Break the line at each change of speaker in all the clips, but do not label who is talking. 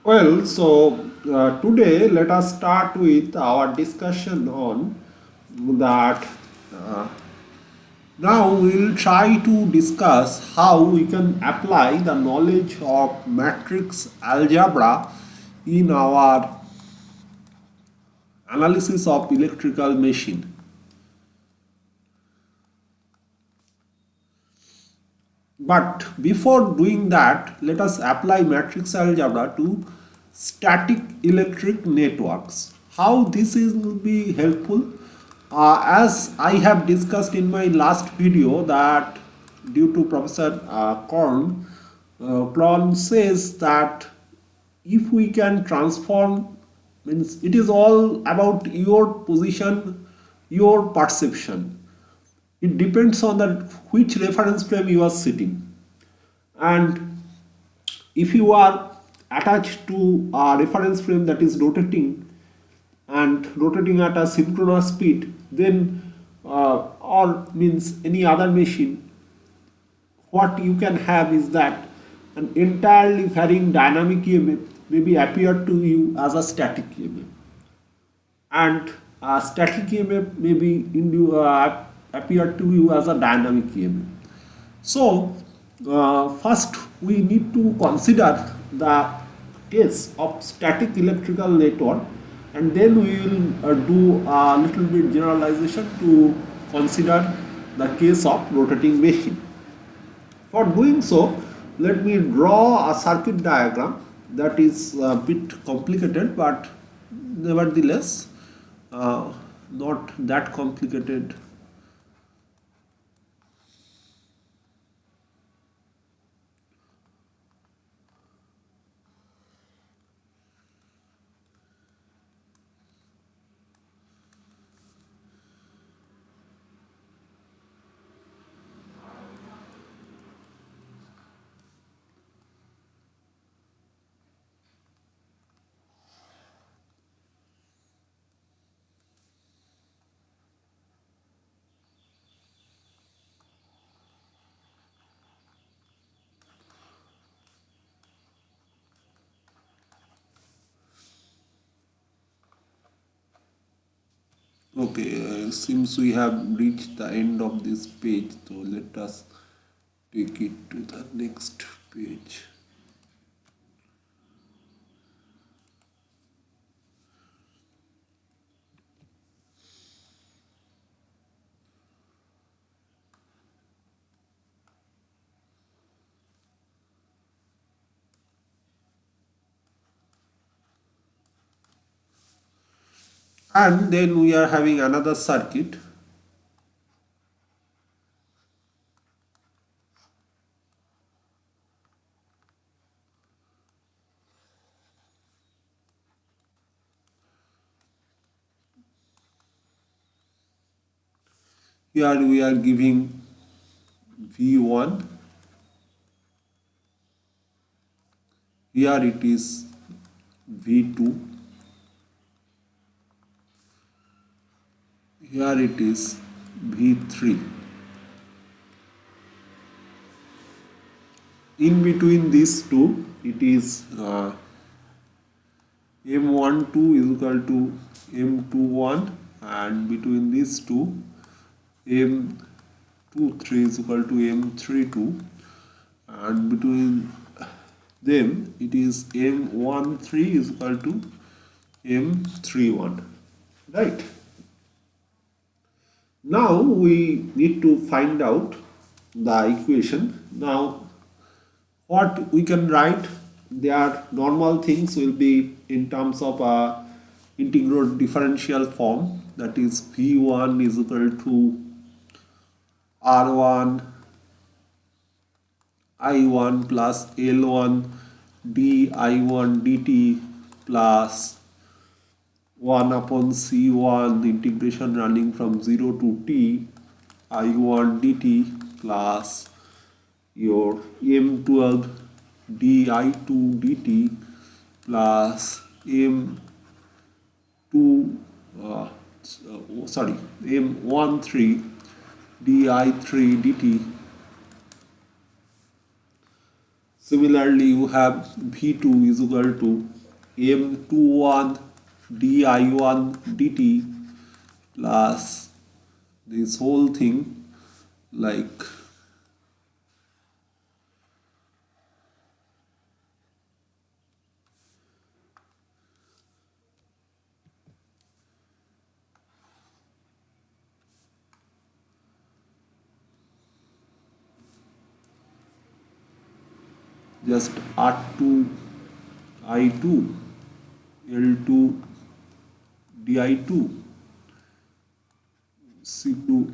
Today let us start with our discussion on that. Uh, Now we'll try to discuss how we can apply the knowledge of matrix algebra in our analysis of electrical machine. But before doing that, let us apply matrix algebra to static electric networks. How this is will be helpful? As I have discussed in my last video that due to Professor Korn says that if we can transform, means it is all about your position, your perception. It depends on the which reference frame you are sitting, and if you are attached to a reference frame that is rotating at a synchronous speed, then or means any other machine, what you can have is that an entirely varying dynamic EMF may be appear to you as a static EMF, and a static EMF may be appear to you as a dynamic EMF. So, first we need to consider the case of static electrical network, and then we will do a little bit generalization to consider the case of rotating machine. For doing so, let me draw a circuit diagram that is a bit complicated, but nevertheless not that complicated. Okay, seems we have reached the end of this page, so let us take it to the next page. And then we are having another circuit. Here we are giving V1. Here it is V2. Here it is V3. In between these two, it is M12 is equal to M21, and between these two, M23 is equal to M32, and between them it is M13 is equal to M31, right? Now we need to find out the equation. Now what we can write, their normal things will be in terms of a integral differential form, that is V1 is equal to R1 I1 plus L1 dI1 dt plus 1 upon C1 integration running from 0 to T I1 dt plus your M12 di2 dt plus M2 sorry M13 di3 dt. Similarly, you have V2 is equal to M21 di1 dt plus this whole thing, like just R2 I2 L2 di2 C2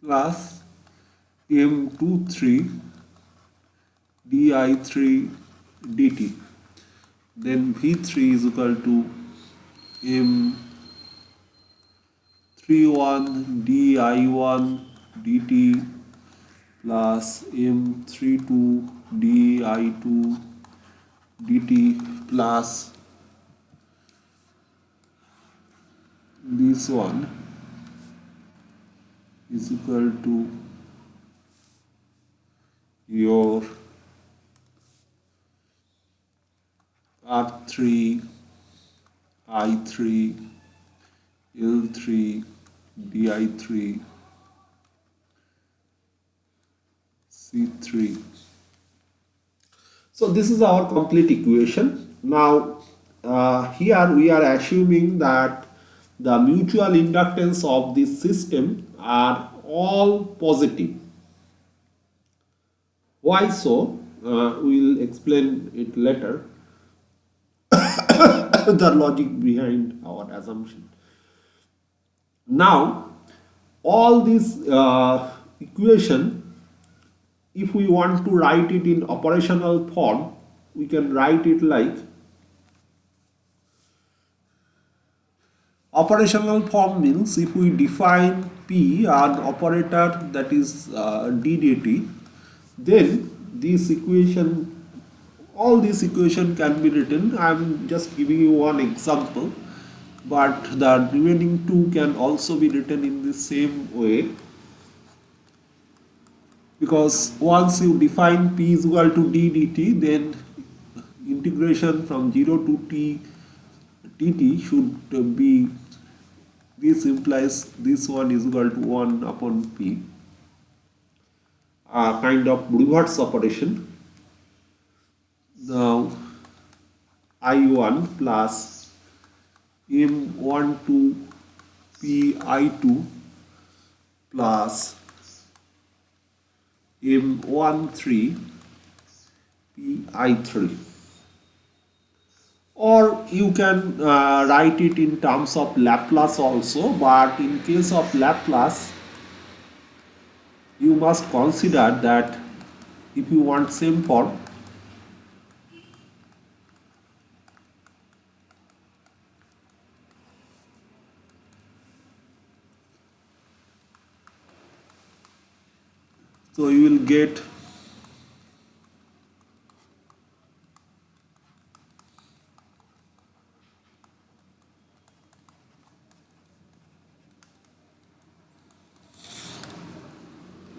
plus M23 di3 dt. Then V3 is equal to M31 di1 dt plus M32 di2 dt plus this one is equal to your R3 I3 L3 di3 C3. So this is our complete equation. Now here we are assuming that the mutual inductance of this system are all positive. Why so? We will explain it later, the logic behind our assumption. Now all this equation, if we want to write it in operational form, we can write it like operational form means if we define P an operator that is d dt, then this equation, all this equation can be written. I am just giving you one example, but the remaining two can also be written in the same way, because once you define P is equal to d dt, then integration from 0 to t dt should be, this implies this one is equal to 1 upon P, a kind of reverse operation. Now I1 plus M12 Pi2 plus M13 Pi3, or you can write it in terms of Laplace also, but in case of Laplace you must consider that if you want same form, so you will get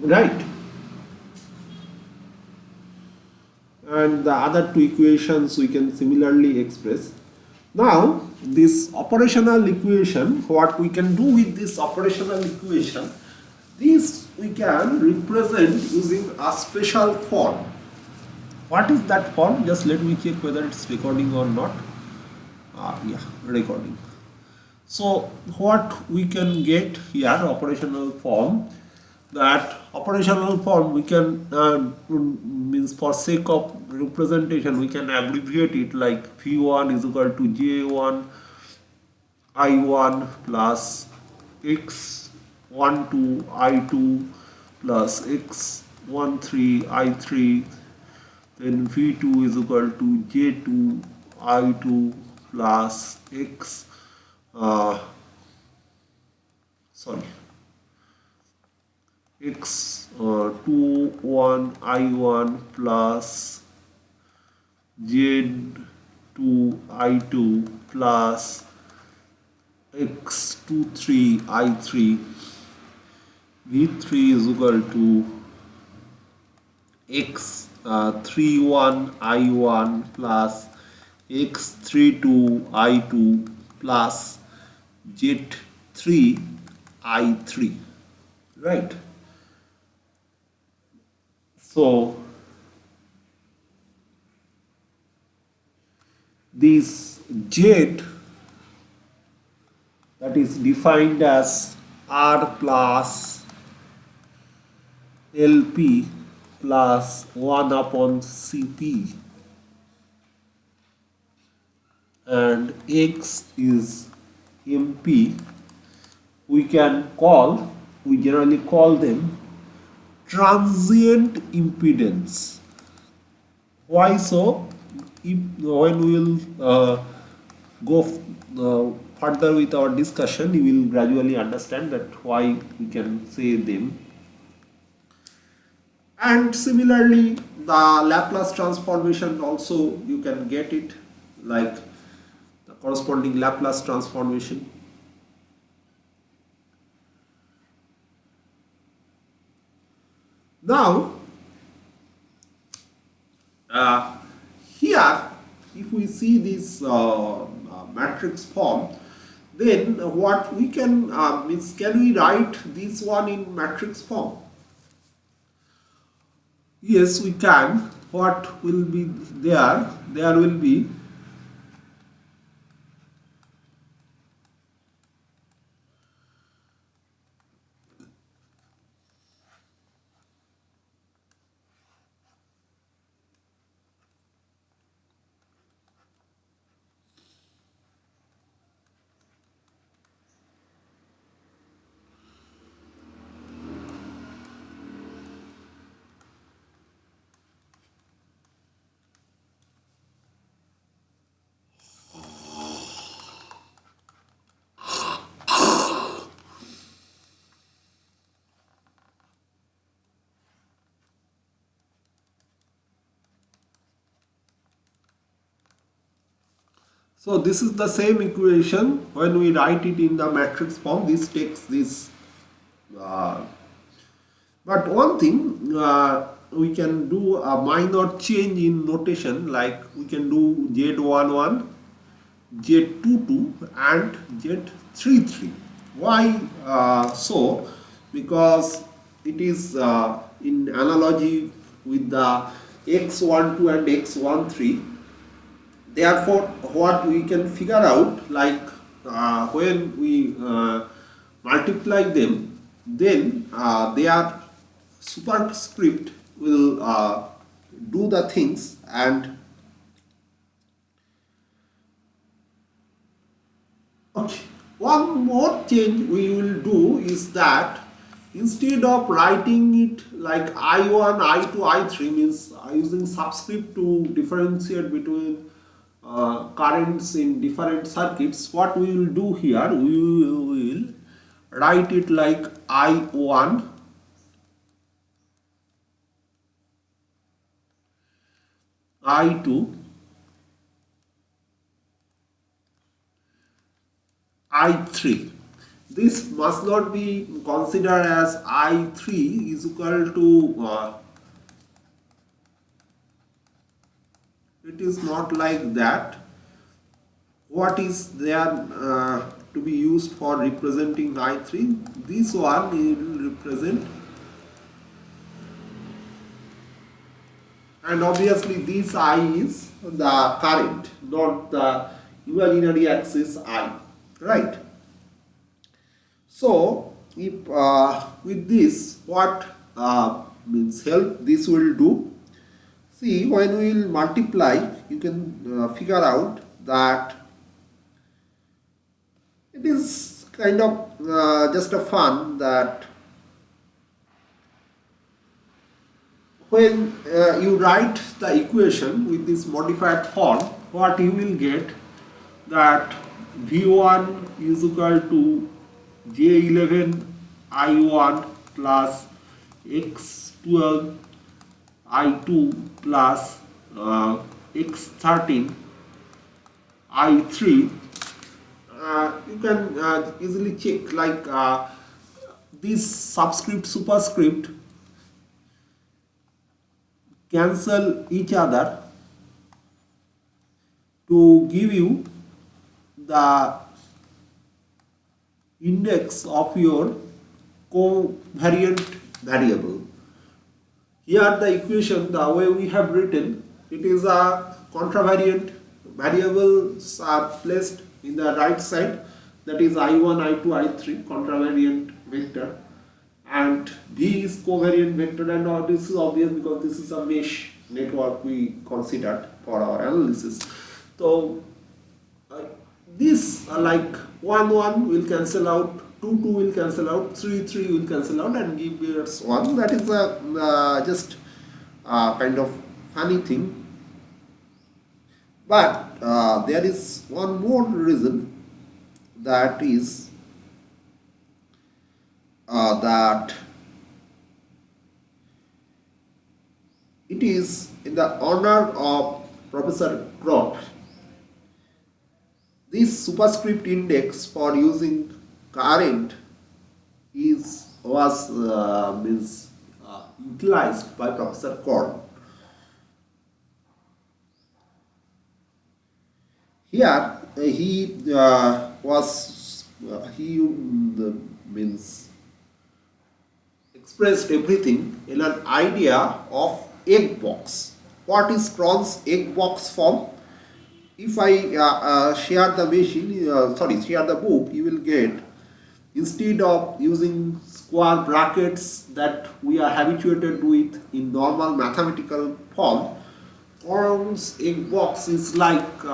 right. And the other two equations we can similarly express. Now this operational equation, what we can do with this operational equation, this we can represent using a special form. What is that form? Just let me check whether it's recording or not. Yeah, recording. So what we can get here, operational form, that operational form we can means for sake of representation we can abbreviate it like V1 is equal to J1 I1 plus X12 I2 plus X13 I3, then V2 is equal to J2 I2 plus X sorry X21 I1 plus Z2 I2 plus X23 I3. V3 is equal to X x31 I1 plus x32 I2 plus z3 I3, right? So this z, that is defined as r plus lp plus 1 upon cp, and x is mp, we generally call them transient impedance. Why so? When we will go further with our discussion, you will gradually understand that why we can say them. And similarly, the Laplace transformation also you can get it like the corresponding Laplace transformation. Now, here, if we see this matrix form, then what we can means, can we write this one in matrix form? Yes, we can. What will be there? There will be so this is the same equation. When we write it in the matrix form, this takes this. But one thing, we can do a minor change in notation, like we can do Z11, Z22 and Z33. Why so? Because it is in analogy with the X12 and X13. Therefore, what we can figure out, like when we multiply them, then their superscript will do the things. And okay, one more change we will do is that instead of writing it like I1, I2, I3, means using subscript to differentiate between currents in different circuits, what we will do here, we will write it like I1, I2, I3. This must not be considered as I3 is equal to, it is not like that. What is there to be used for representing I3? This one will represent, and obviously this I is the current, not the imaginary axis I, right? So if with this, what means help this will do, see, when we will multiply, you can figure out that it is kind of just a fun that when you write the equation with this modified form, what you will get, that V1 is equal to J11 I1 plus X12 I2 plus X13 I3. You can easily check, like this subscript superscript cancel each other to give you the index of your covariant variable. Here the equation, the way we have written, it is a contravariant variables are placed in the right side, that is I1, I2, I3 contravariant vector, and V is covariant vector, and all this is obvious because this is a mesh network we considered for our analysis. So this like 1 1 will cancel out, 2 2 will cancel out, 3 3 will cancel out and give us 1. That is a just kind of funny thing. But there is one more reason, that is that it is in the honor of Professor Crott. This superscript index for using current was utilized by Professor Crott. Here he means expressed everything in an idea of egg box. What is Cron's egg box form? If I share the machine, share the book, you will get, instead of using square brackets that we are habituated with in normal mathematical form, Cron's egg box is like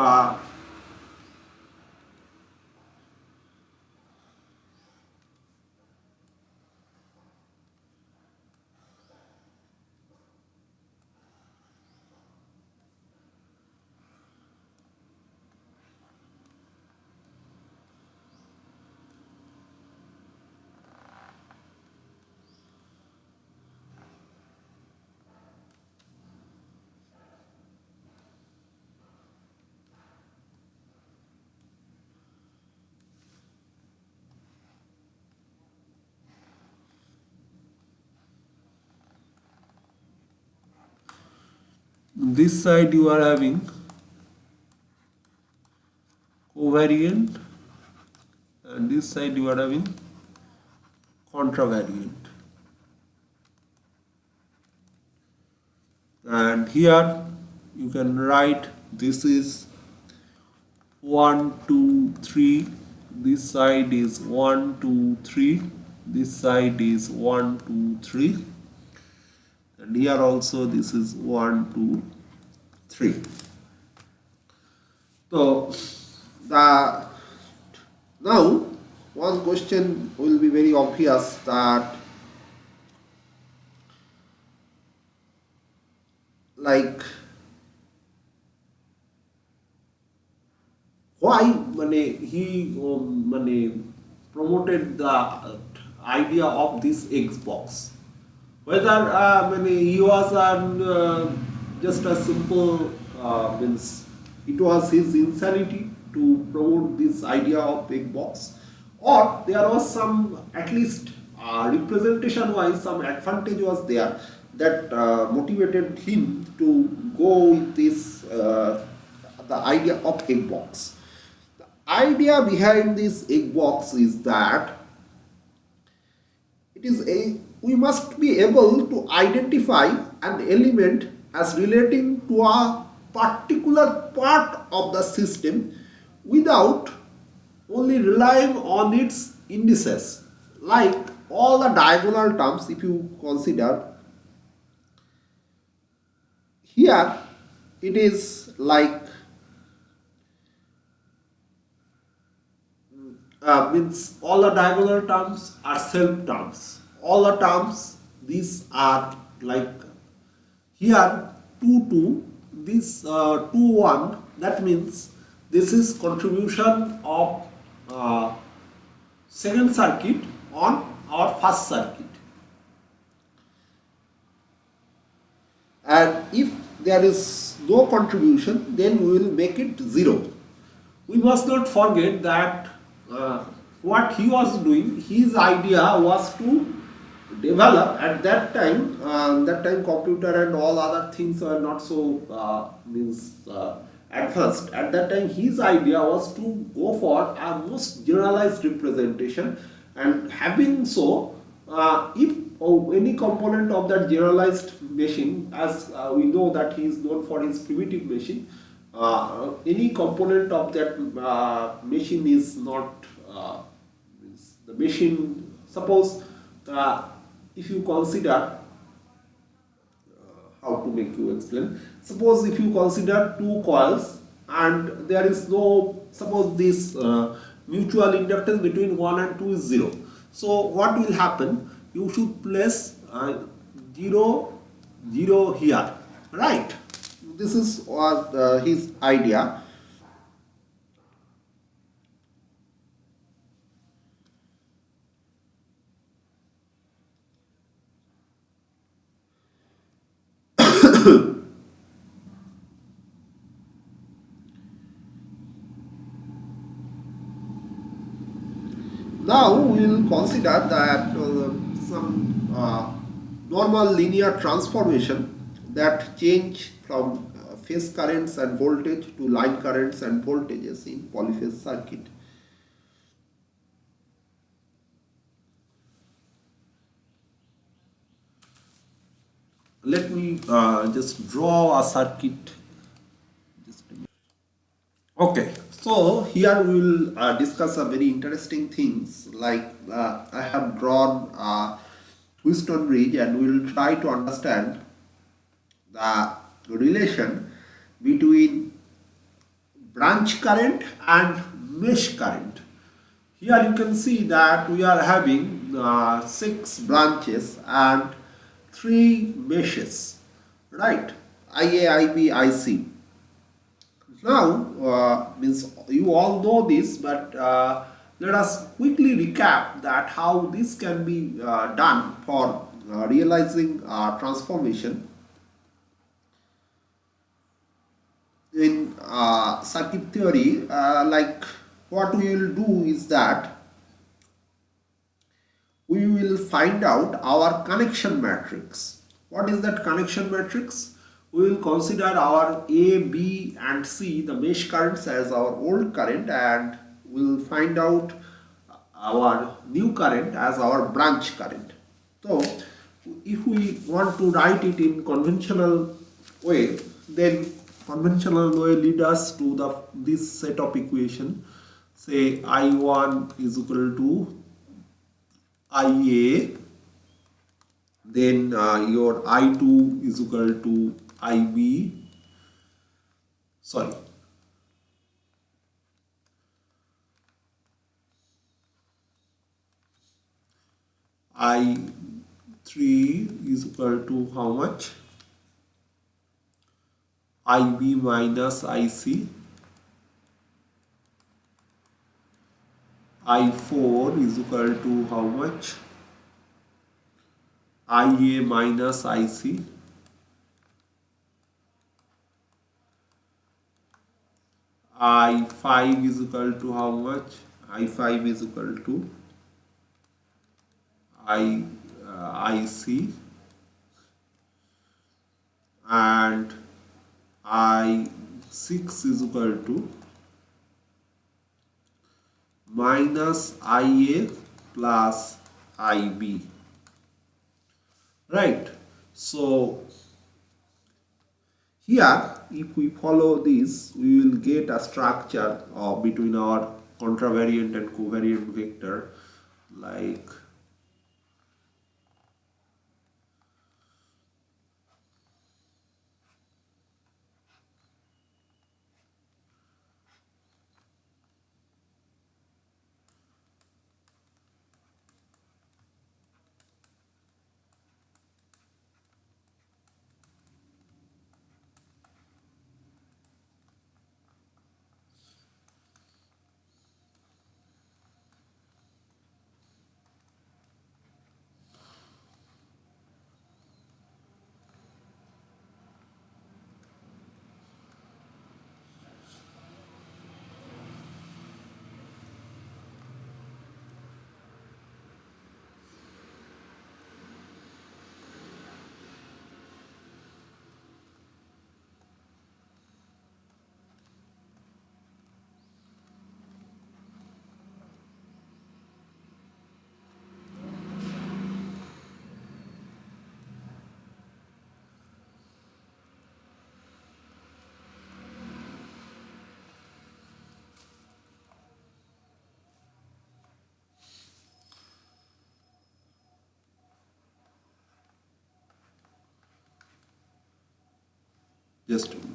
this side you are having covariant and this side you are having contravariant, and here you can write this is 1 2 3, this side is 1 2 3, this side is 1 2 3, and here also this is 1 2 3. So now one question will be very obvious, that like why he promoted the idea of this X box, whether he was just a simple means it was his insanity to promote this idea of egg box, or there was some, at least representation wise, some advantage was there that motivated him to go with this the idea of egg box. The idea behind this egg box is that we must be able to identify an element as relating to a particular part of the system without only relying on its indices. Like all the diagonal terms, if you consider, here it is like means all the diagonal terms are self terms. All the terms, these are like here 2 2, this 2 1, that means this is contribution of second circuit on our first circuit, and if there is no contribution, then we will make it 0. We must not forget that what he was doing, his idea was to developed at that time computer and all other things were not so means advanced. At that time his idea was to go for a most generalized representation, and having so if any component of that generalized machine, as we know that he is known for his primitive machine, any component of that machine is not means the machine, suppose uh, if you consider, how to make you explain, suppose if you consider two coils and there is no, suppose this mutual inductance between 1 and 2 is 0, so what will happen, you should place 0 0 here, right? This is what his idea. Now we will consider that some normal linear transformation that change from phase currents and voltage to line currents and voltages in polyphase circuit. Let me just draw a circuit. Just a minute. Okay, so here we will discuss a very interesting things, like I have drawn Wheatstone bridge, and we will try to understand the relation between branch current and mesh current. Here you can see that we are having 6 branches and 3 meshes, right? IA, IB, IC. Now, means you all know this, but let us quickly recap that how this can be done for realizing transformation in circuit theory. Like what we will do is that we will find out our connection matrix. What is that connection matrix? We will consider our A, B and C, the mesh currents, as our old current, and we will find out our new current as our branch current. So if we want to write it in conventional way, then conventional way lead us to the this set of equation. Say I1 is equal to IA, then your I2 is equal to IB, sorry, I3 is equal to how much? IB minus IC, I4 is equal to how much? IA minus IC, I5 is equal to how much? I5 is equal to IC, and I6 is equal to minus IA plus IB, right? So here if we follow this, we will get a structure between our contravariant and covariant vector, like Just a minute.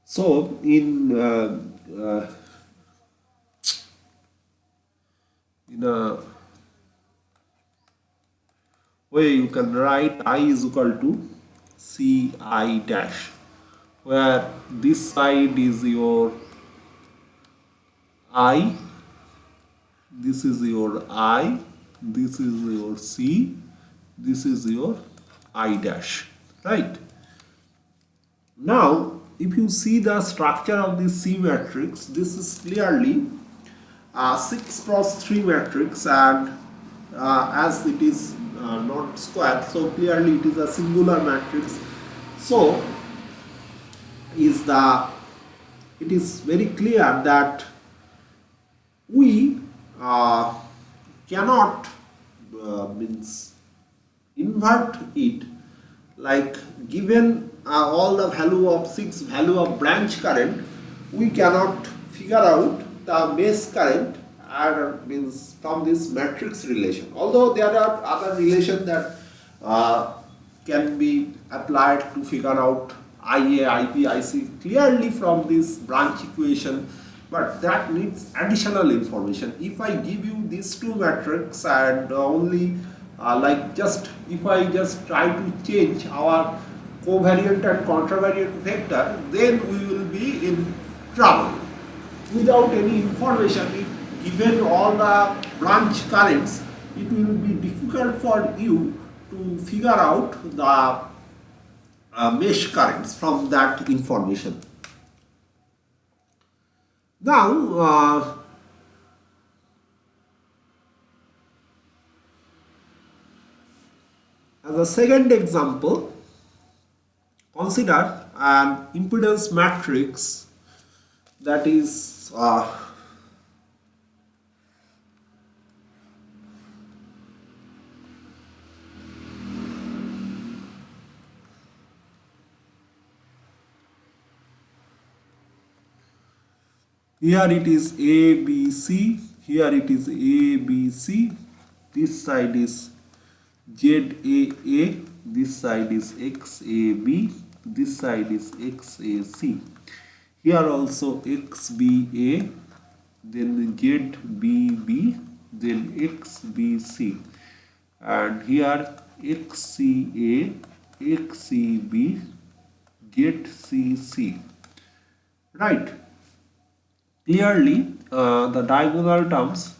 So in a way you can write I is equal to ci dash, where this side is your I, this is your I, this is your C, this is your I dash, right? Now, if you see the structure of this C matrix, this is clearly a 6 cross 3 matrix, and as it is not square, so clearly it is a singular matrix. So, is the it is very clear that we cannot means invert it, like given all the value of 6 value of branch current, we cannot figure out the mesh current means from this matrix relation, although there are other relations that can be applied to figure out IA, IP, IC clearly from this branch equation, but that needs additional information. If I give you these two matrices and only like just if I just try to change our covariant and contravariant vector, then we will be in trouble. Without any information, given all the branch currents, it will be difficult for you to figure out the mesh currents from that information. Now, as a second example, consider an impedance matrix that is here it is A, B, C, here it is A, B, C, this side is Z, A, A, this side is X, A, B, this side is X, A, C. Here also X, B, A, then Z, B, B, then X, B, C. And here X, C, A, X, C, B, Z, C, C. Right. Clearly, the diagonal terms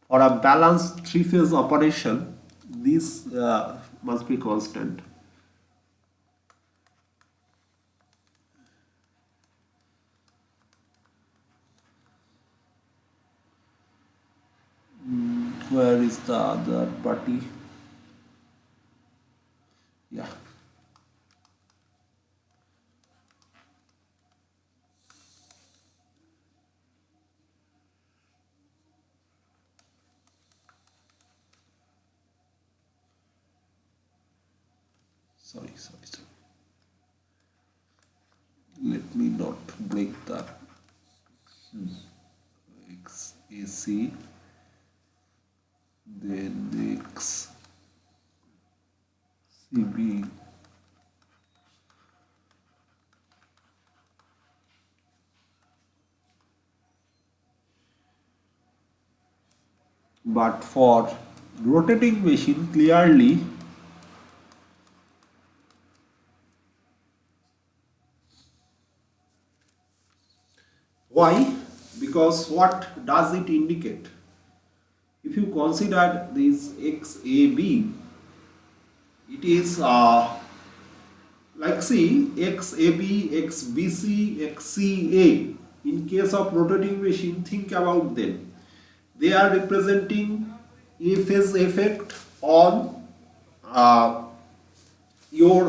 for a balanced three-phase operation, this must be constant. Where is the other party? Yeah. Sorry. Let me not break that. XAC, then XCB, but for rotating machine clearly why? Because what does it indicate? If you consider this XAB, it is like see XAB, XBC, XCA. In case of rotating machine, think about them. They are representing a phase effect on your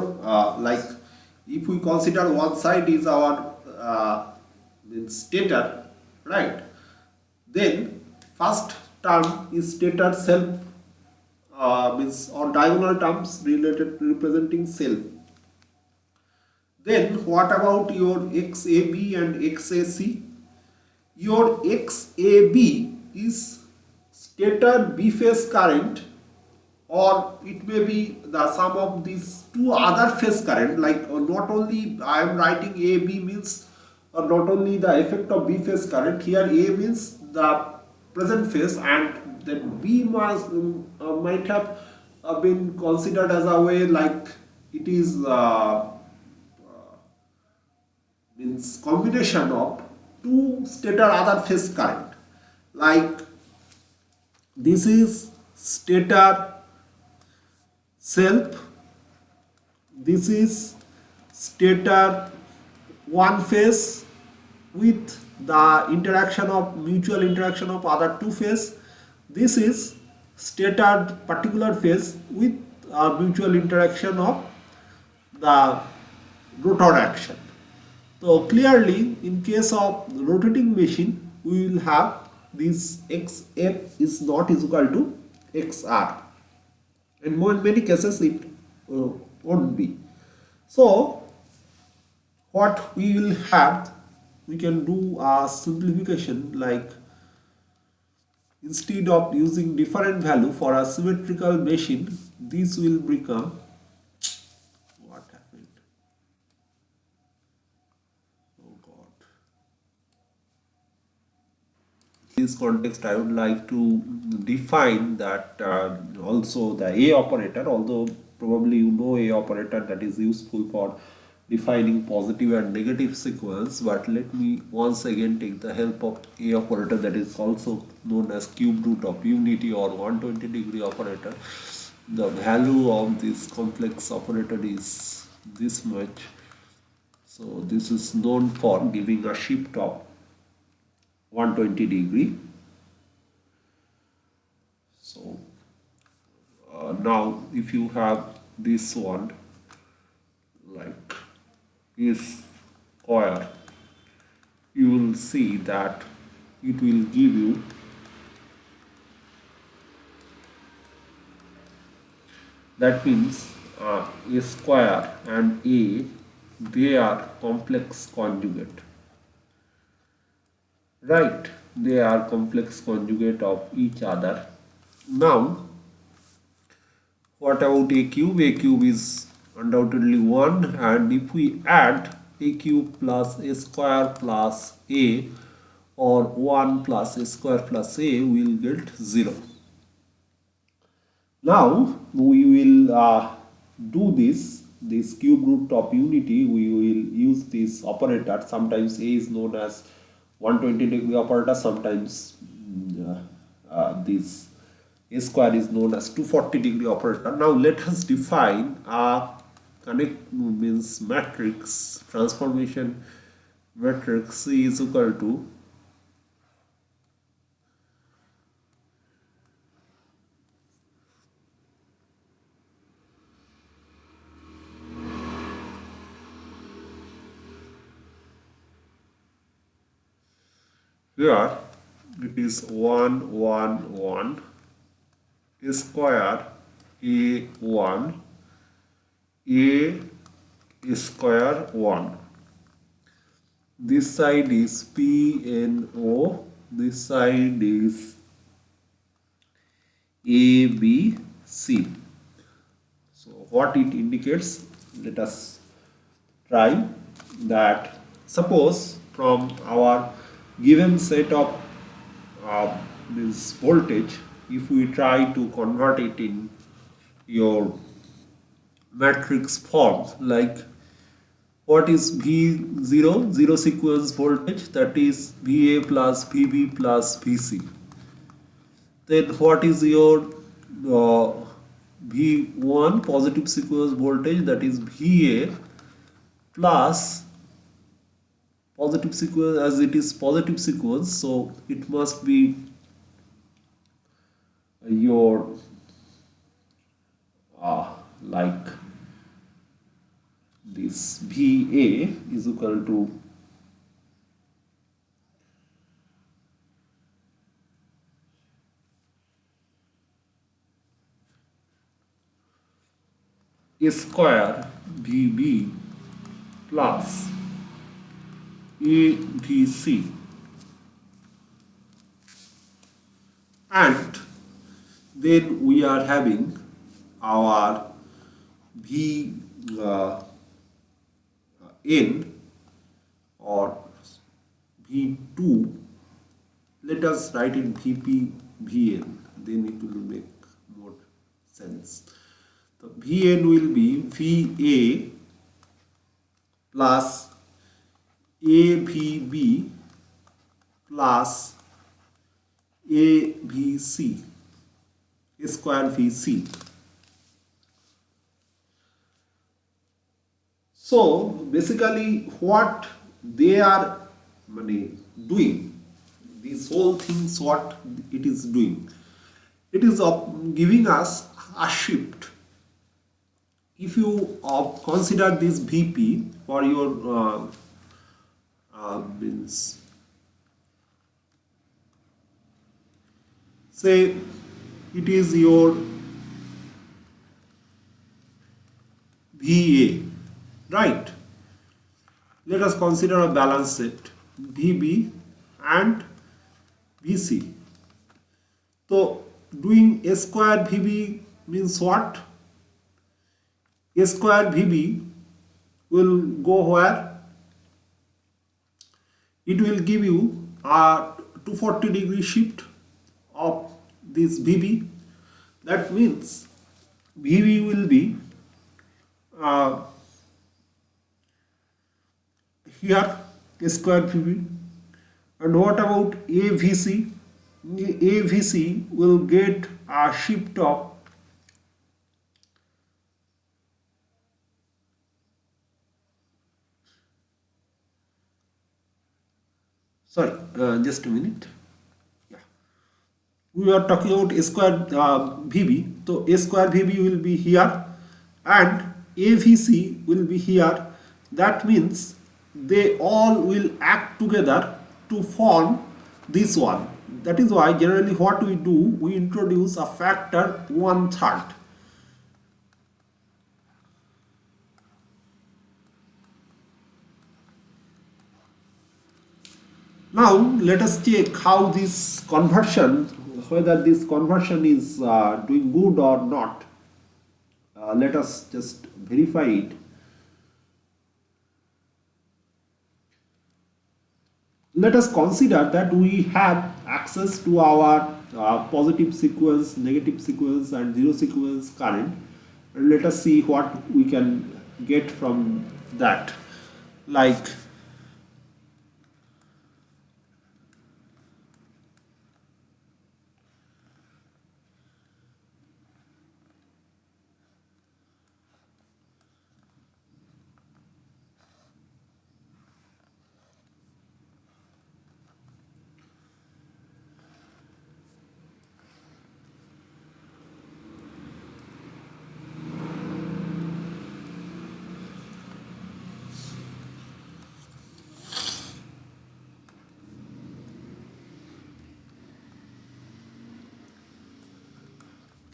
like if we consider one side is our means stator, right? Then first term is stator self means or diagonal terms related representing self. Then what about your XAB and XAC? Your XAB is stator B phase current, or it may be the sum of these two other phase current, like not only I am writing AB means not only the effect of B phase current, here A means the present phase and then B must might have been considered as a way like it is means combination of two stator other phase current, like this is stator self, this is stator one phase with the interaction of mutual interaction of other two phase, this is stator particular phase with mutual interaction of the rotor action. So clearly in case of rotating machine we will have this xf is not is equal to xr, and more in many cases it won't be. So what we will have, we can do a simplification, like instead of using different value for a symmetrical machine, this will become what happened, oh god. In this context I would like to define that also the A operator, although probably you know A operator, that is useful for defining positive and negative sequence, but let me once again take the help of A operator, that is also known as cube root of unity or 120-degree operator. The value of this complex operator is this much, so this is known for giving a shift of 120-degree. So now if you have this one like is square, you will see that it will give you that means A square and A, they are complex conjugate, right? They are complex conjugate of each other. Now what about A cube? A cube is undoubtedly 1, and if we add A cube plus A square plus A, or 1 plus A square plus A, we will get 0. Now we will do this cube root of unity. We will use this operator. Sometimes A is known as 120-degree operator, sometimes this A square is known as 240-degree operator. Now let us define a connect means matrix transformation matrix. C is equal to here it is 1 1 1 A square A1 A square 1. this side is PNO, this side is ABC. So what it indicates, let us try that. Suppose from our given set of this voltage, if we try to convert it in your matrix form, like what is V0, zero sequence voltage, that is VA plus VB plus VC. Then what is your V1 positive sequence voltage, that is VA plus positive sequence, as it is positive sequence, so it must be your like this VA is equal to A square VB plus ABC, and then we are having our V n or V2. Let us write in VP Vn, then it will make more sense. So Vn will be Va plus AVB plus ABC, A square VC. So basically what they are doing, this whole things what it is doing, it is giving us a shift. If you consider this VP for your means, say it is your VA, right? Let us consider a balance set VB and VC. So doing A square VB means what? A square VB will go where? It will give you a 240-degree shift of this VB. That means VB will be here A square VB. And what about AVC? AVC will get a shift of just a minute. Yeah, we are talking about A square VB. So A square VB will be here and AVC will be here. That means they all will act together to form this one. That is why generally what we do, we introduce a factor 1/3. Now let us check how this conversion, whether this conversion is doing good or not. Let us just verify it. Let us consider that we have access to our positive sequence, negative sequence and zero sequence current, and let us see what we can get from that. Like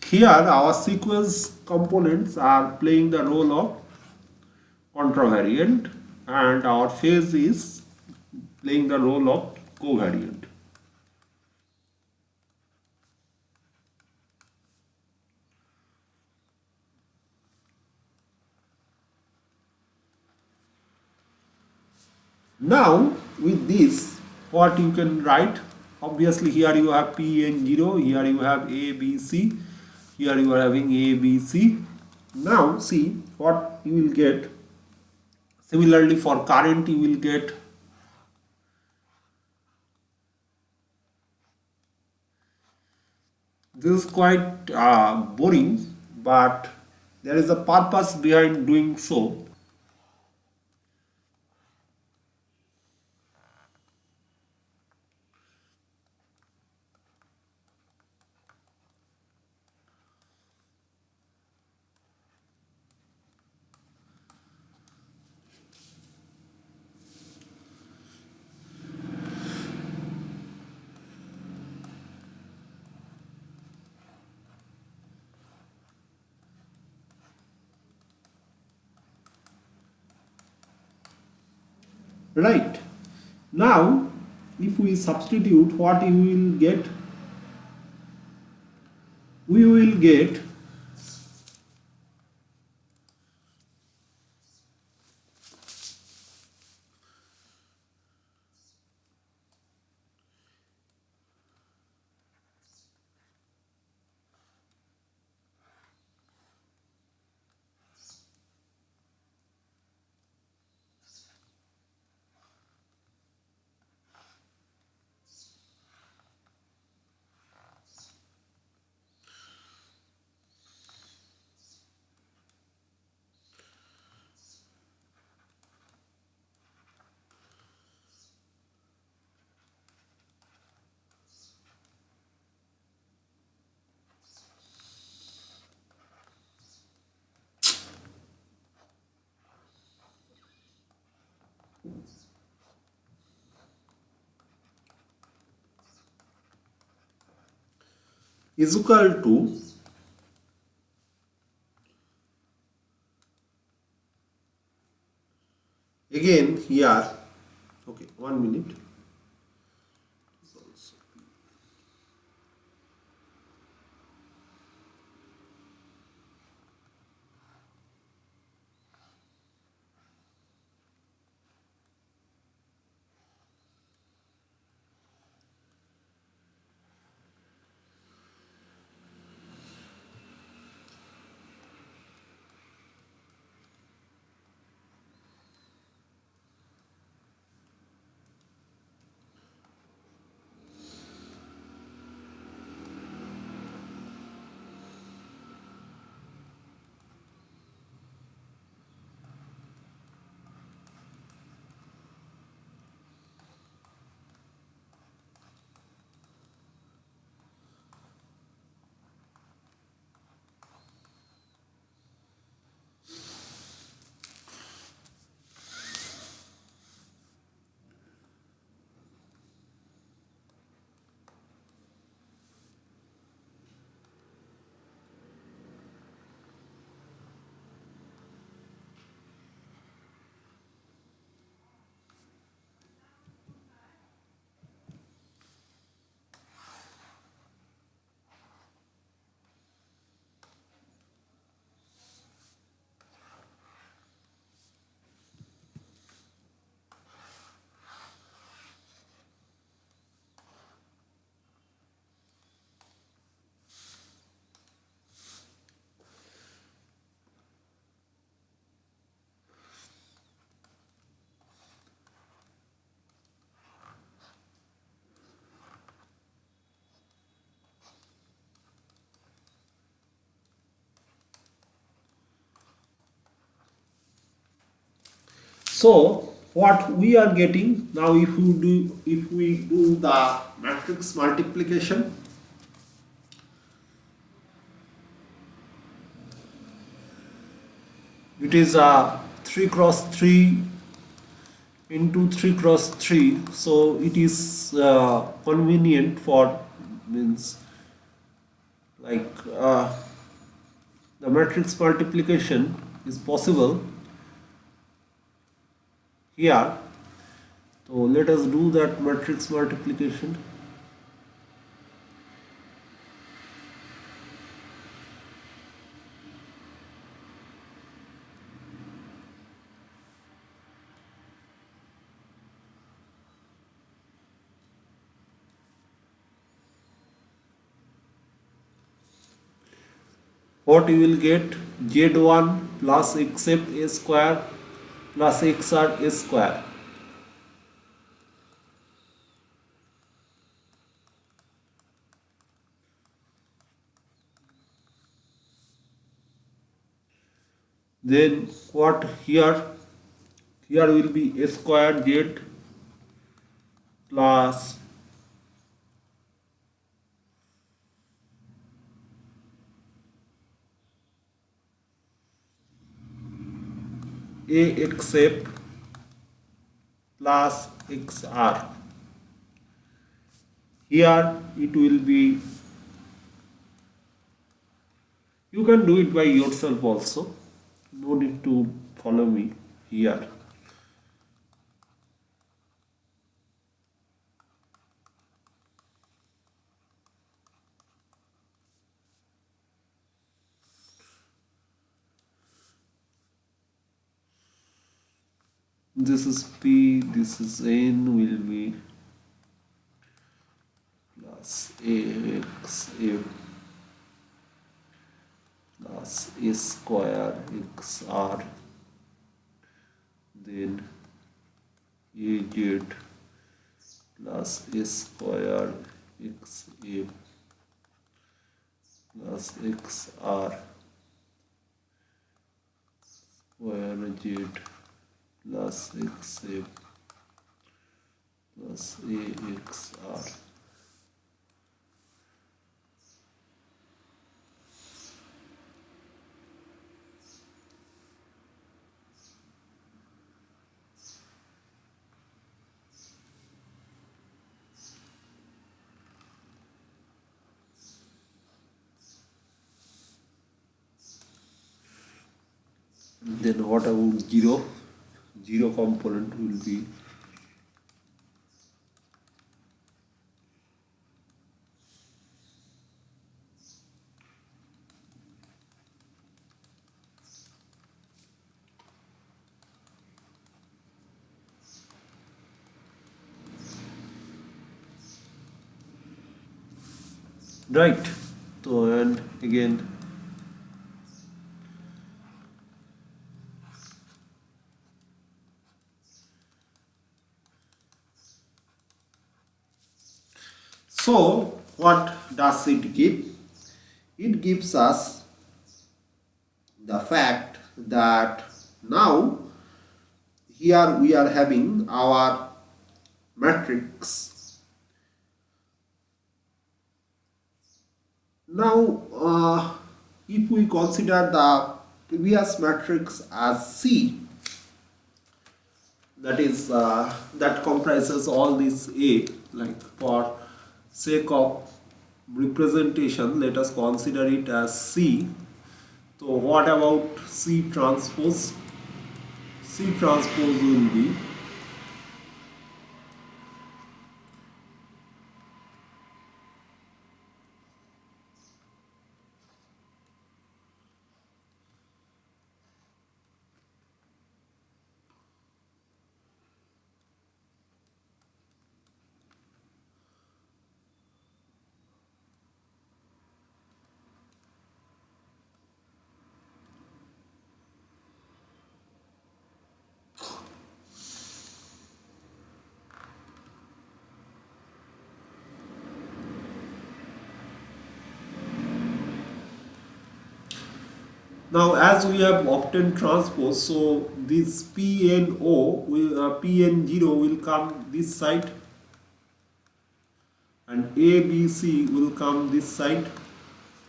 here our sequence components are playing the role of contravariant and our phase is playing the role of covariant. Now with this, what you can write, obviously here you have Pn0, here you have A, B, C, here you are having A, B, C. Now see what you will get. Similarly for current you will get this is quite boring, but there is a purpose behind doing so. Right. Now, if we substitute, what you will get? We will get is equal to, again here, okay, 1 minute. So what we are getting now, if we do the matrix multiplication, it is a 3 cross 3 into 3 cross 3, so it is convenient for, means, like the matrix multiplication is possible here. So let us do that matrix multiplication. What you will get? Z1 plus except a square plus xr a square. Then what here? Here will be a square z plus a except plus xr. Here it will be, you can do it by yourself also, no need to follow me here. This is P, this is N will be plus AX plus A square XR, then AZ plus A square XA plus XR square Z plus XA plus AXR. Then what about 0? 0 component will be right. So and again so what does it give? It gives us the fact that now here we are having our matrix. Now if we consider the previous matrix as C, that is that comprises all this A, like for sake of representation let us consider it as C. So what about C transpose? C transpose will be now as we have obtained transpose, so this PNO will PN0 will come this side and ABC will come this side,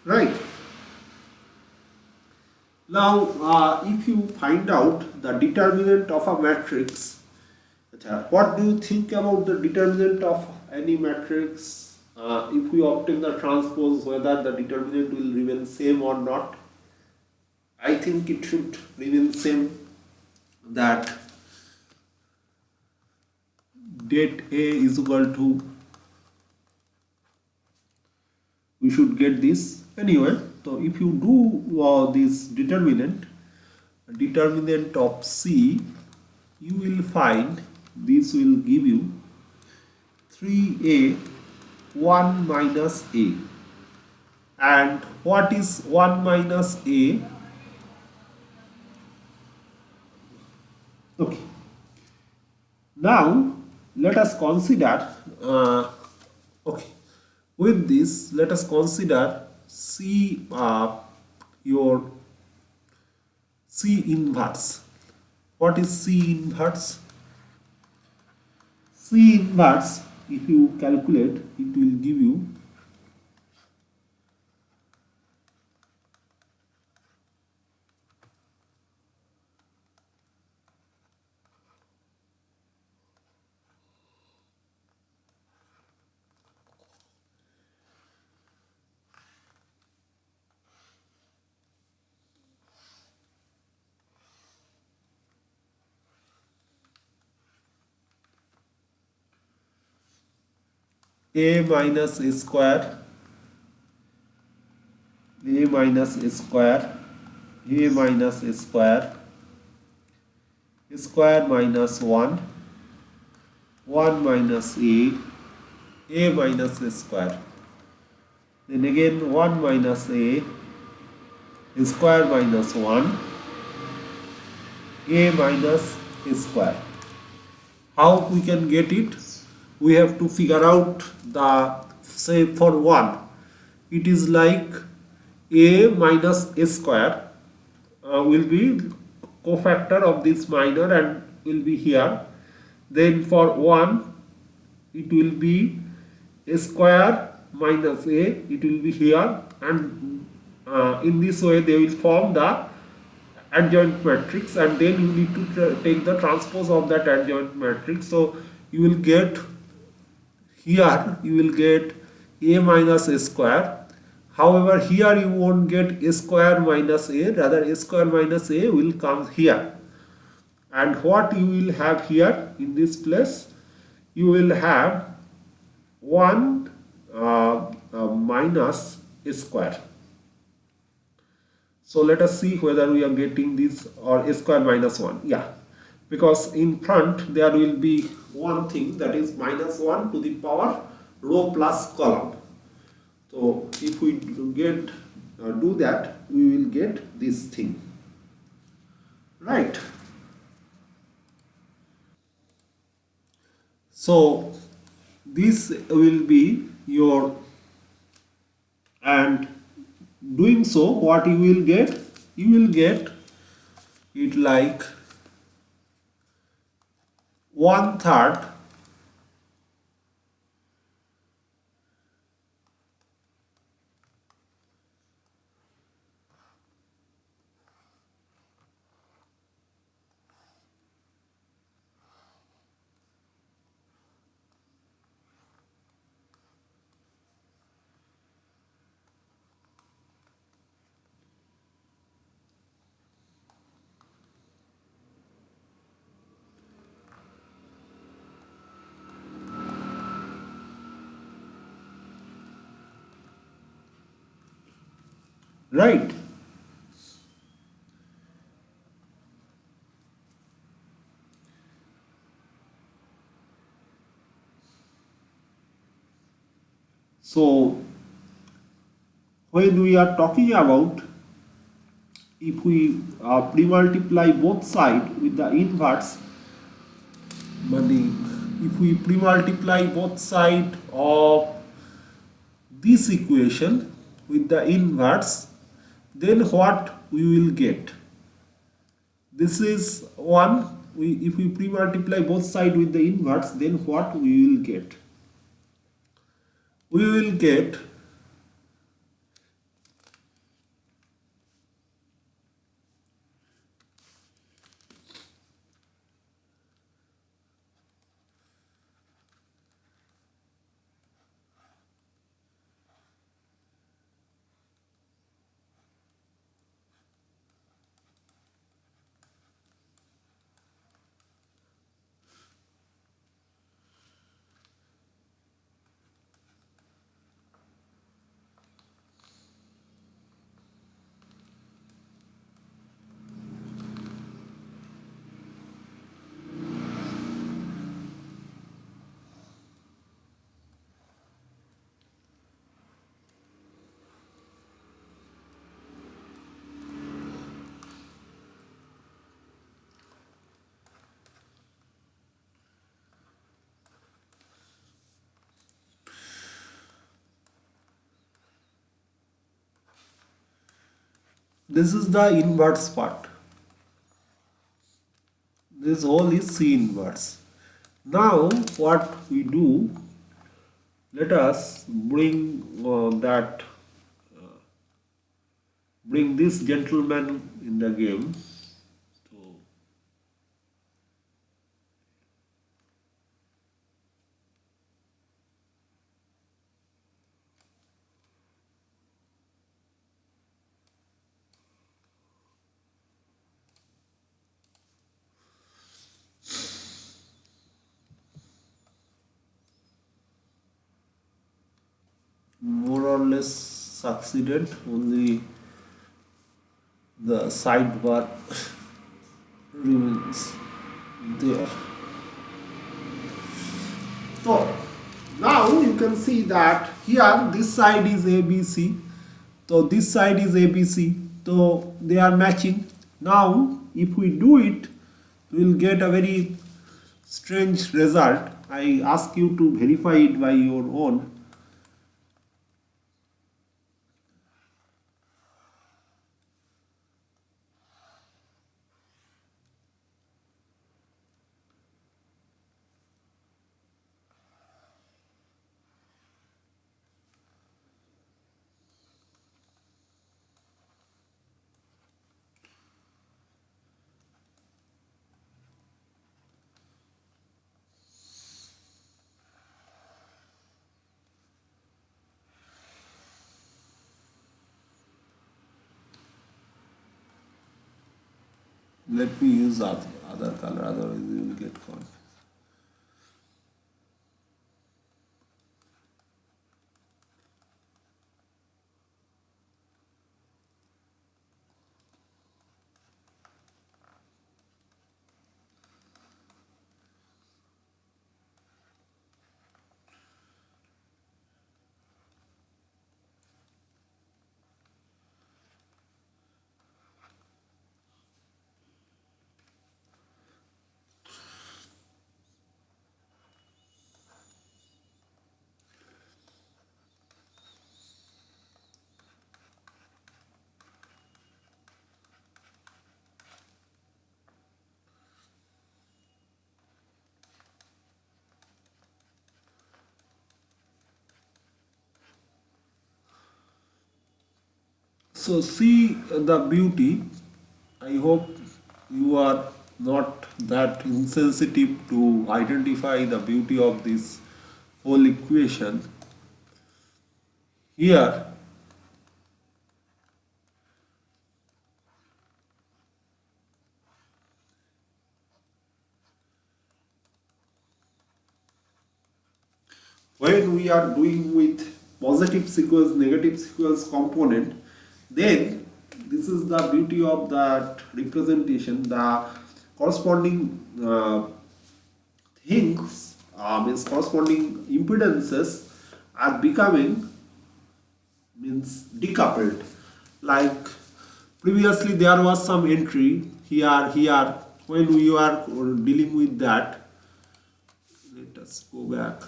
right? Now if you find out the determinant of a matrix, what do you think about the determinant of any matrix? If we obtain the transpose, whether the determinant will remain same or not? I think it should remain same, that det A is equal to, we should get this anyway. So if you do this determinant of C, you will find this will give you 3A 1 minus A. And what is 1 minus A? Okay. Now let us consider, okay, with this let us consider C, your C inverse. What is C inverse? C inverse, if you calculate, it will give you A minus A square, A minus A square, A minus A square, A square minus 1, 1 minus A minus A square. Then again 1 minus A square minus 1, A minus A square. How we can get it? We have to figure out the, say for 1, it is like A minus A square will be cofactor of this minor and will be here. Then for 1, it will be A square minus A, it will be here, and in this way they will form the adjoint matrix, and then you need to take the transpose of that adjoint matrix. So you will get, here you will get A minus A square. However, here you won't get A square minus A, rather A square minus A will come here. And what you will have here in this place, you will have 1 minus A square. So let us see whether we are getting this, or A square minus 1. Yeah, because in front there will be one thing, that is minus 1 to the power row plus column. So if we get do that, we will get this thing, right? So this will be your, and doing so what you will get? You will get it like 1/3 right? So when we are talking about, if we pre-multiply both sides with the inverse, if we pre-multiply both sides of this equation with the inverse, then what we will get? This is 1. If we pre-multiply both sides with the inverse, then what we will get? We will get This is the inverse part. This whole is C inverse. Now what we do, let us bring bring this gentleman in the game. So more or less succeeded, only the sidebar remains there. So now you can see that here this side is ABC, so this side is ABC, so they are matching. Now if we do it, we will get a very strange result. I ask you to verify it by your own. Let me use other color, otherwise you will get confused. So see the beauty. I hope you are not that insensitive to identify the beauty of this whole equation. Here, when we are doing with positive sequence, negative sequence component, then this is the beauty of that representation. The corresponding things, means corresponding impedances are becoming, means decoupled. Like previously there was some entry here. When we are dealing with that, let us go back.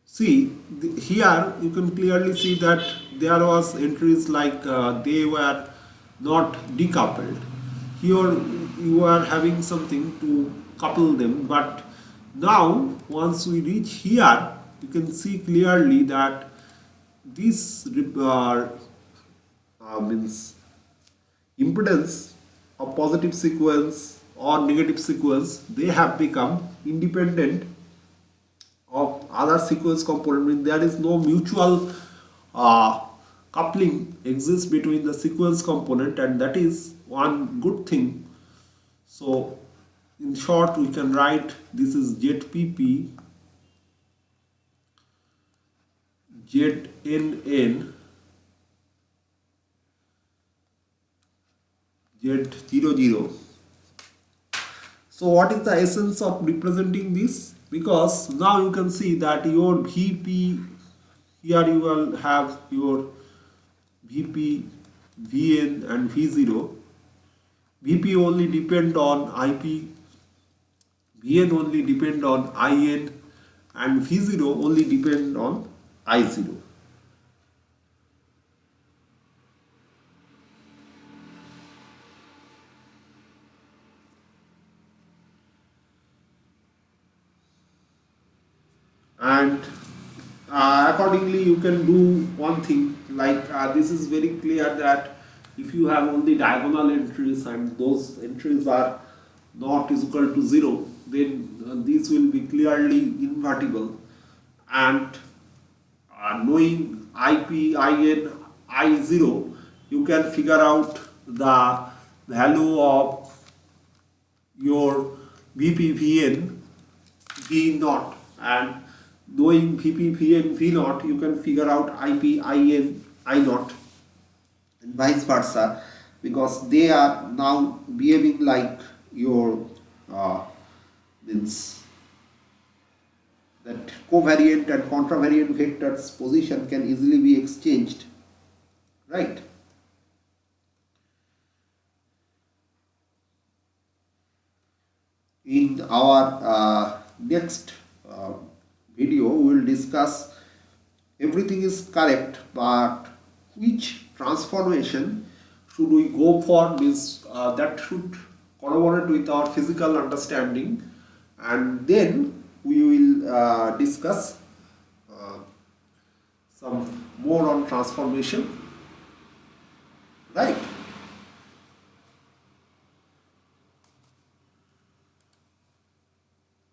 See, here you can clearly see that there was entries like they were not decoupled. Here you are having something to couple them, but now once we reach here, you can see clearly that this means impedance of positive sequence or negative sequence, they have become independent of other sequence component. Means there is no mutual uh, coupling exists between the sequence component, and that is one good thing. So in short we can write this is ZPP ZNN Z00. So what is the essence of representing this? Because now you can see that your VP, here you will have your VP, VN and V0. VP only depend on IP, Vn only depend on In, and V0 only depend on I0. And accordingly you can do one thing, like this is very clear that if you have only diagonal entries and those entries are not is equal to 0, then this will be clearly invertible. And knowing IP, IN, I0, you can figure out the value of your VPVN V naught, and knowing VPVN V naught, you can figure out IP, IN, I naught, and vice versa, because they are now behaving like your means that covariant and contravariant vectors position can easily be exchanged, right? In our next video, we will discuss everything is correct, but which transformation should we go for, means that should corroborate with our physical understanding, and then we will discuss some more on transformation, right?